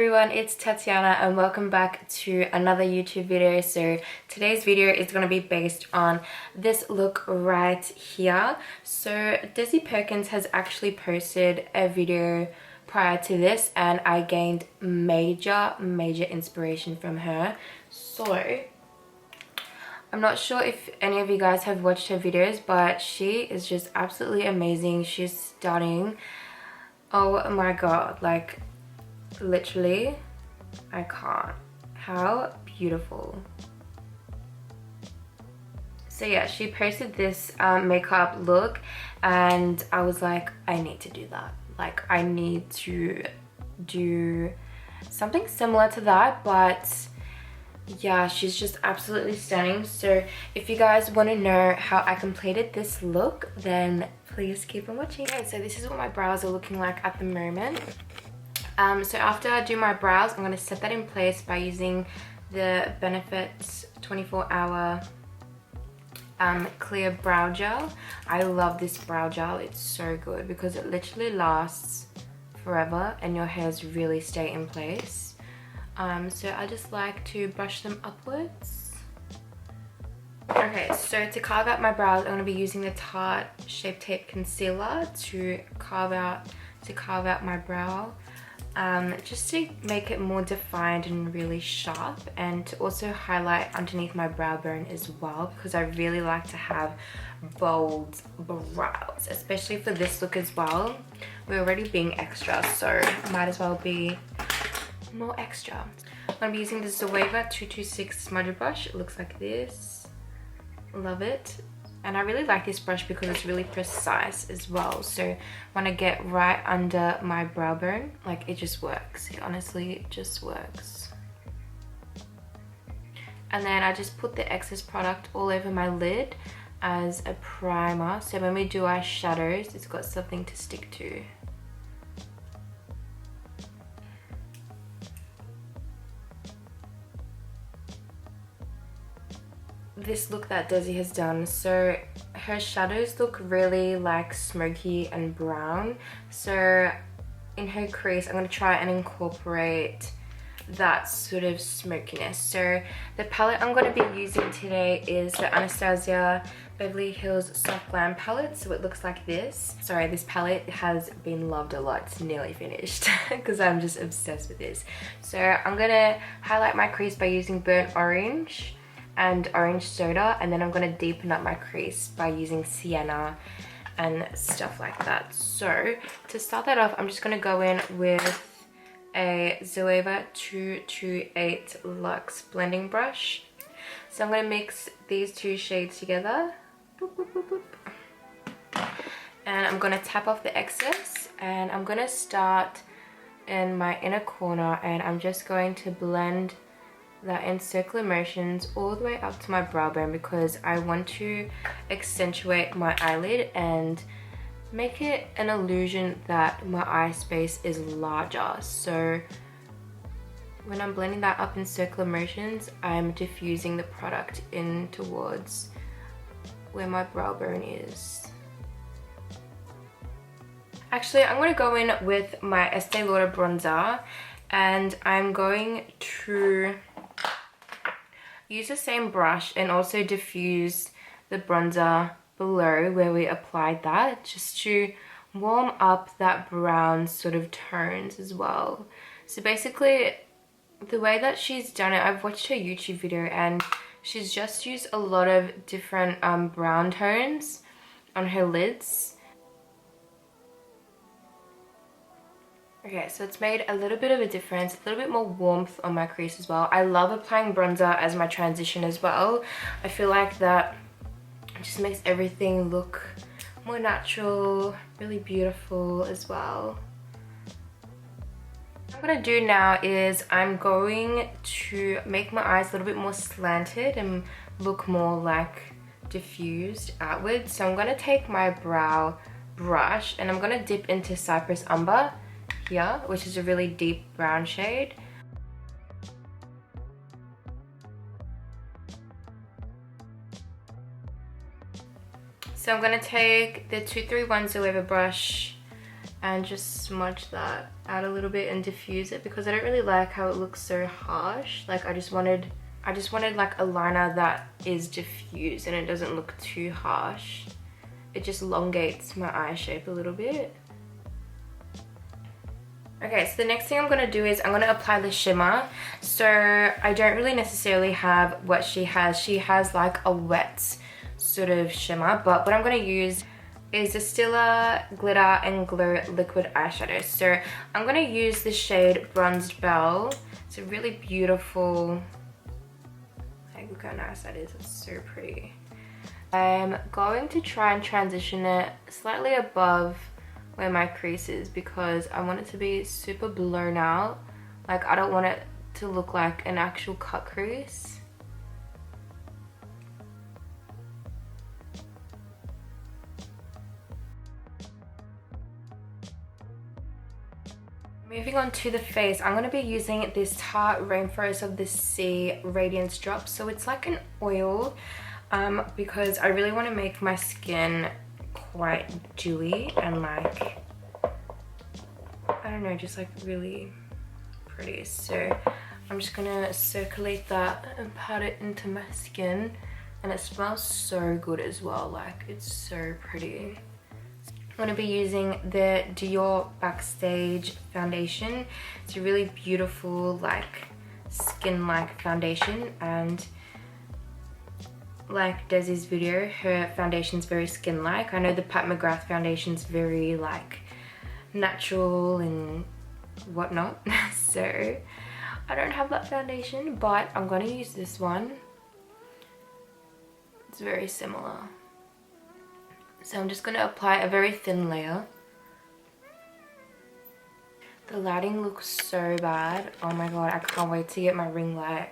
everyone, it's Tatiana and welcome back to another YouTube video. So today's video is going to be based on this look right here. So Desi Perkins has actually posted a video prior to this and I gained major inspiration from her. So I'm not sure if any of you guys have watched her videos, but she is just absolutely amazing. She's stunning. Oh my god, like literally I can't. How beautiful. So yeah, she posted this makeup look and I was like, I need to do that. Like I need to do something similar to that, but yeah, she's just absolutely stunning. So if you guys want to know how I completed this look, then please keep on watching. Okay, so this is what my brows are looking like at the moment. So after I do my brows, I'm going to set that in place by using the Benefit 24-hour clear brow gel. I love this brow gel. It's so good because it literally lasts forever and your hairs really stay in place. So I just like to brush them upwards. Okay, so to carve out my brows, I'm going to be using the Tarte Shape Tape Concealer to carve out my brow. Just to make it more defined and really sharp, and to also highlight underneath my brow bone as well, because I really like to have bold brows, especially for this look as well. We're already being extra, so might as well be more extra. I'm going to be using the Zoeva 226 smudger brush. It looks like this. Love it. And I really like this brush because it's really precise as well. So when I get right under my brow bone, like it just works. It honestly just works. And then I just put the excess product all over my lid as a primer. So when we do our shadows, it's got something to stick to. This look that Desi has done, so her shadows look really like smoky and brown, so in her crease I'm going to try and incorporate that sort of smokiness. So the palette I'm going to be using today is the Anastasia Beverly Hills Soft Glam palette. So it looks like this. Sorry, this palette has been loved a lot. It's nearly finished because I'm just obsessed with this. So I'm going to highlight my crease by using burnt orange and orange soda, and then I'm going to deepen up my crease by using sienna and stuff like that. So to start that off, I'm just going to go in with a Zoeva 228 Luxe blending brush. So I'm going to mix these two shades together. Boop, boop, boop, boop. And I'm going to tap off the excess, and I'm going to start in my inner corner, and I'm just going to blend that in circular motions all the way up to my brow bone, because I want to accentuate my eyelid and make it an illusion that my eye space is larger. So when I'm blending that up in circular motions, I'm diffusing the product in towards where my brow bone is. Actually, I'm going to go in with my Estee Lauder bronzer, and I'm going to use the same brush and also diffuse the bronzer below where we applied that, just to warm up that brown sort of tones as well. So basically the way that she's done it, I've watched her YouTube video and she's just used a lot of different brown tones on her lids. Okay, so it's made a little bit of a difference, a little bit more warmth on my crease as well. I love applying bronzer as my transition as well. I feel like that just makes everything look more natural, really beautiful as well. What I'm going to do now is I'm going to make my eyes a little bit more slanted and look more like diffused outwards. So I'm going to take my brow brush and I'm going to dip into Cypress Umber here, which is a really deep brown shade. So I'm going to take the 231 Zoeva brush and just smudge that out a little bit and diffuse it, because I don't really like how it looks so harsh. Like I just wanted like a liner that is diffused and it doesn't look too harsh. It just elongates my eye shape a little bit. Okay, so the next thing I'm going to do is I'm going to apply the shimmer. So I don't really necessarily have what she has. She has like a wet sort of shimmer, but what I'm going to use is the Stila Glitter and Glow Liquid Eyeshadow. So I'm going to use the shade Bronzed Belle. It's a really beautiful, like look how nice that is, it's so pretty. I'm going to try and transition it slightly above where my crease is because I want it to be super blown out. Like I don't want it to look like an actual cut crease. Moving on to the face, I'm going to be using this Tarte Rainforest of the Sea Radiance Drop. So it's like an oil because I really want to make my skin quite dewy and like, I don't know, just like really pretty. So I'm just going to circulate that and pat it into my skin, and it smells so good as well. Like it's so pretty. I'm going to be using the DIOR Backstage foundation. It's a really beautiful like skin-like foundation, and like Desi's video, her foundation's very skin-like. I know the Pat McGrath foundation's very like natural and whatnot. So I don't have that foundation, but I'm going to use this one. It's very similar. So I'm just going to apply a very thin layer. The lighting looks so bad. Oh my god, I can't wait to get my ring light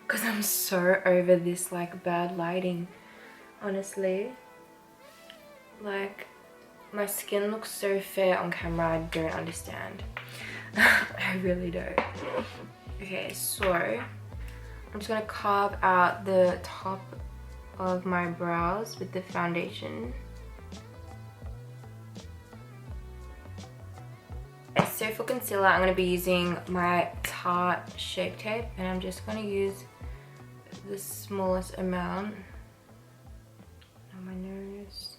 because I'm so over this like bad lighting, honestly. Like my skin looks so fair on camera, I don't understand. I really don't. Okay, so I'm just going to carve out the top of my brows with the foundation. So for concealer, I'm going to be using my Tarte Shape Tape, and I'm just going to use the smallest amount on my nose.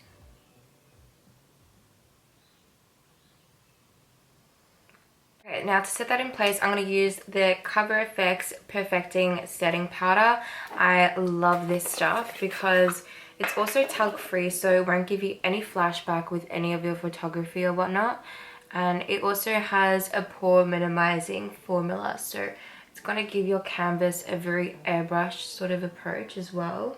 Okay, now to set that in place, I'm going to use the Cover FX Perfecting Setting Powder. I love this stuff because it's also talc free, so it won't give you any flashback with any of your photography or whatnot. And it also has a pore minimizing formula, so it's going to give your canvas a very airbrush sort of approach as well.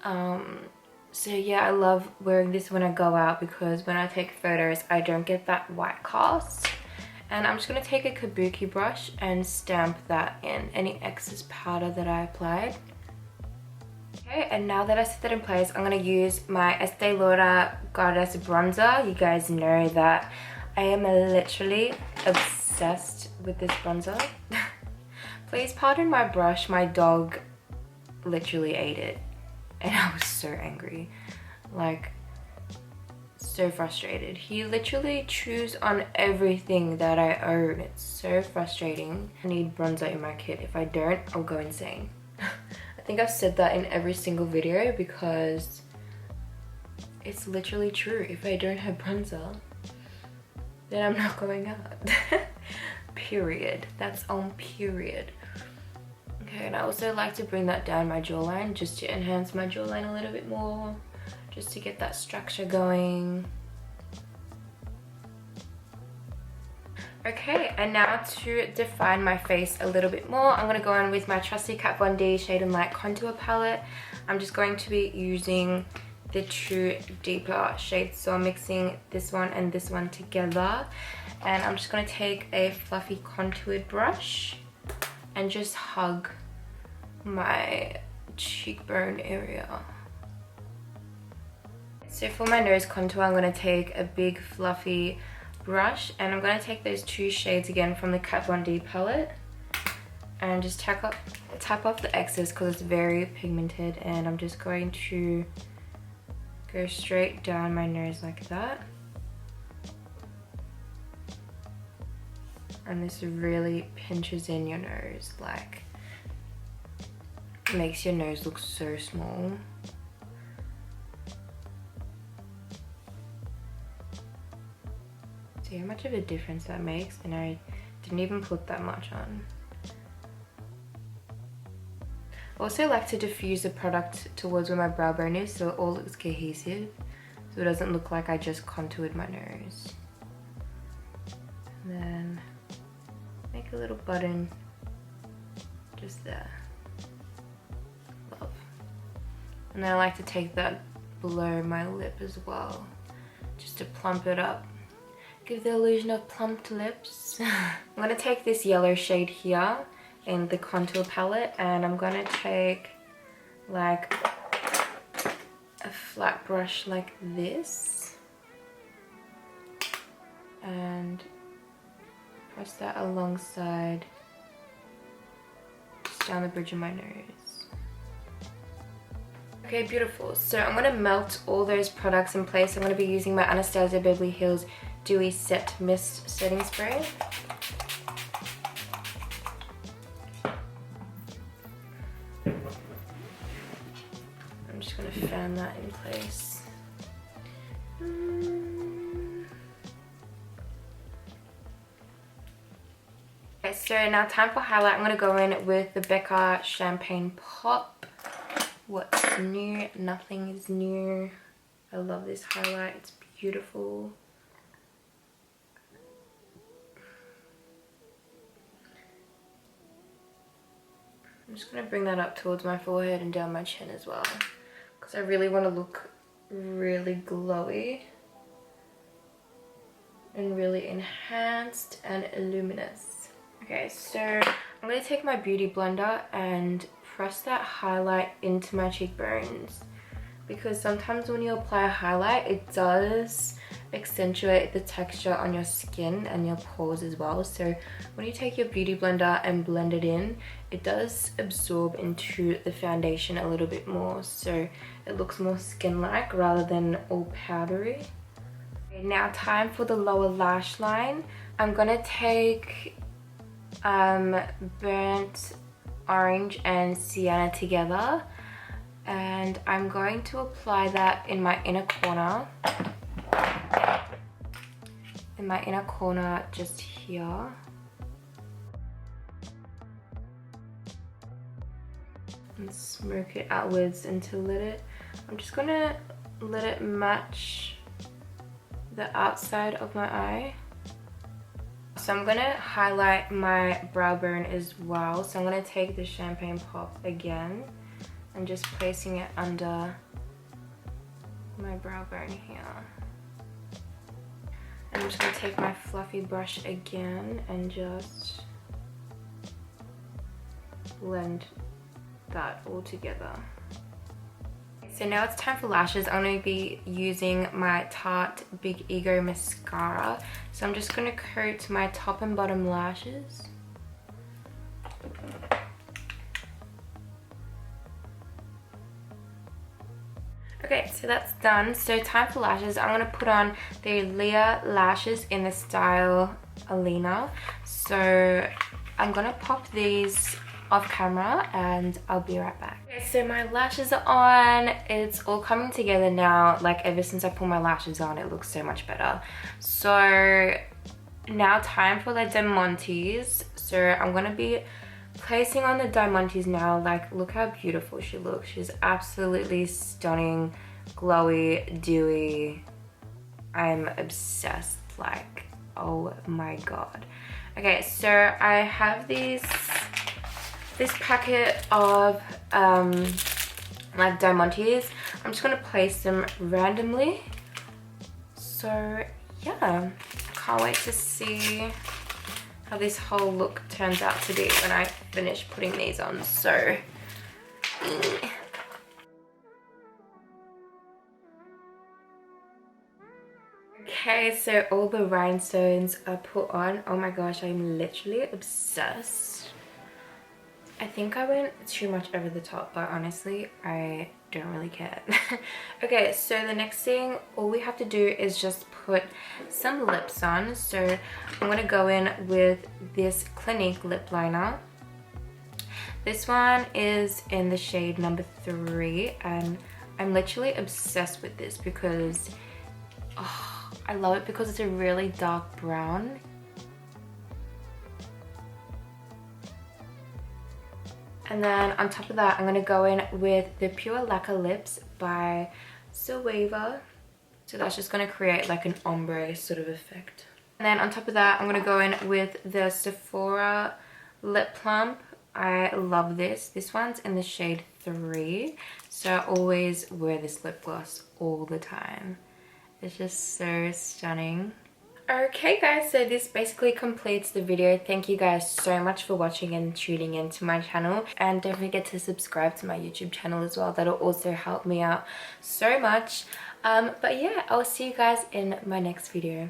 So yeah, I love wearing this when I go out because when I take photos I don't get that white cast. And I'm just going to take a kabuki brush and stamp that in, any excess powder that I applied. Okay, and now that I set that in place, I'm going to use my Estee Lauder Goddess bronzer. You guys know that I am literally obsessed with this bronzer. Please pardon my brush, my dog literally ate it and I was so angry, like so frustrated. He literally chews on everything that I own. It's so frustrating. I need bronzer in my kit. If I don't, I'll go insane. I think I've said that in every single video because it's literally true. If I don't have bronzer, then I'm not going out. Period. That's on period. Okay, and I also like to bring that down my jawline just to enhance my jawline a little bit more, just to get that structure going. Okay, and now to define my face a little bit more, I'm going to go in with my trusty Kat Von D Shade and Light Contour Palette. I'm just going to be using the two deeper shades, so I'm mixing this one and this one together. And I'm just going to take a fluffy contoured brush and just hug my cheekbone area. So for my nose contour, I'm going to take a big fluffy brush and I'm going to take those two shades again from the Kat Von D palette and just tap off the excess because it's very pigmented, and I'm just going to go straight down my nose like that. and this really pinches in your nose, like makes your nose look so small. See how much of a difference that makes, and I didn't even put that much on. I also like to diffuse the product towards where my brow bone is so it all looks cohesive, so it doesn't look like I just contoured my nose. And then make a little button just there. Love. And then I like to take that below my lip as well, just to plump it up. Give the illusion of plumped lips. I'm gonna take this yellow shade here in the contour palette, and I'm gonna take like a flat brush like this and press that alongside, just down the bridge of my nose. Okay, beautiful. So I'm gonna melt all those products in place. I'm gonna be using my Anastasia Beverly Hills Dewy Set Mist Setting Spray. I'm just gonna fan that in place. Okay, so now time for highlight. I'm gonna go in with the Becca Champagne Pop. What's new? Nothing is new. I love this highlight, it's beautiful. I'm just going to bring that up towards my forehead and down my chin as well, because I really want to look really glowy and really enhanced and luminous. Okay, so I'm going to take my beauty blender and press that highlight into my cheekbones, because sometimes when you apply a highlight it does accentuate the texture on your skin and your pores as well. So when you take your beauty blender and blend it in, it does absorb into the foundation a little bit more, so it looks more skin-like rather than all powdery. Okay, now time for the lower lash line. I'm gonna take burnt orange and sienna together, and I'm going to apply that in my inner corner. In my inner corner just here. And smoke it outwards until I'm just gonna let it match the outside of my eye. So I'm gonna highlight my brow bone as well. So I'm gonna take the Champagne Pop again and just placing it under my brow bone here. I'm just going to take my fluffy brush again and just blend that all together. So now it's time for lashes. I'm going to be using my Tarte Big Ego mascara. So I'm just going to coat my top and bottom lashes. Okay, so that's done. So time for lashes. I'm going to put on the Leah lashes in the style Helena. So I'm going to pop these off camera and I'll be right back. Okay, so my lashes are on. It's all coming together now. Like ever since I put my lashes on, it looks so much better. So now time for the diamantes. So I'm going to be placing on the diamantes now. Like, look how beautiful she looks. She's absolutely stunning, glowy, dewy. I'm obsessed. Like, oh my god. Okay, so I have this packet of like diamantes. I'm just gonna place them randomly. So yeah, I can't wait to see how this whole look turns out to be when I finish putting these on. So okay, so all the rhinestones are put on. Oh my gosh, I'm literally obsessed. I think I went too much over the top, but honestly, I don't really care. Okay, so the next thing, all we have to do is just put some lips on. So I'm gonna go in with this Clinique lip liner. This one is in the shade number 3, and I'm literally obsessed with this because I love it because it's a really dark brown. And then on top of that, I'm gonna go in with the Pure Lacquer Lips by SEPHORA. So that's just gonna create like an ombre sort of effect. And then on top of that, I'm gonna go in with the SEPHORA Lip Plump. I love this. This one's in the shade 3. So I always wear this lip gloss all the time. It's just so stunning. Okay guys, so this basically completes the video. Thank you guys so much for watching and tuning into my channel, and don't forget to subscribe to my YouTube channel as well. That'll also help me out so much. But yeah, I'll see you guys in my next video.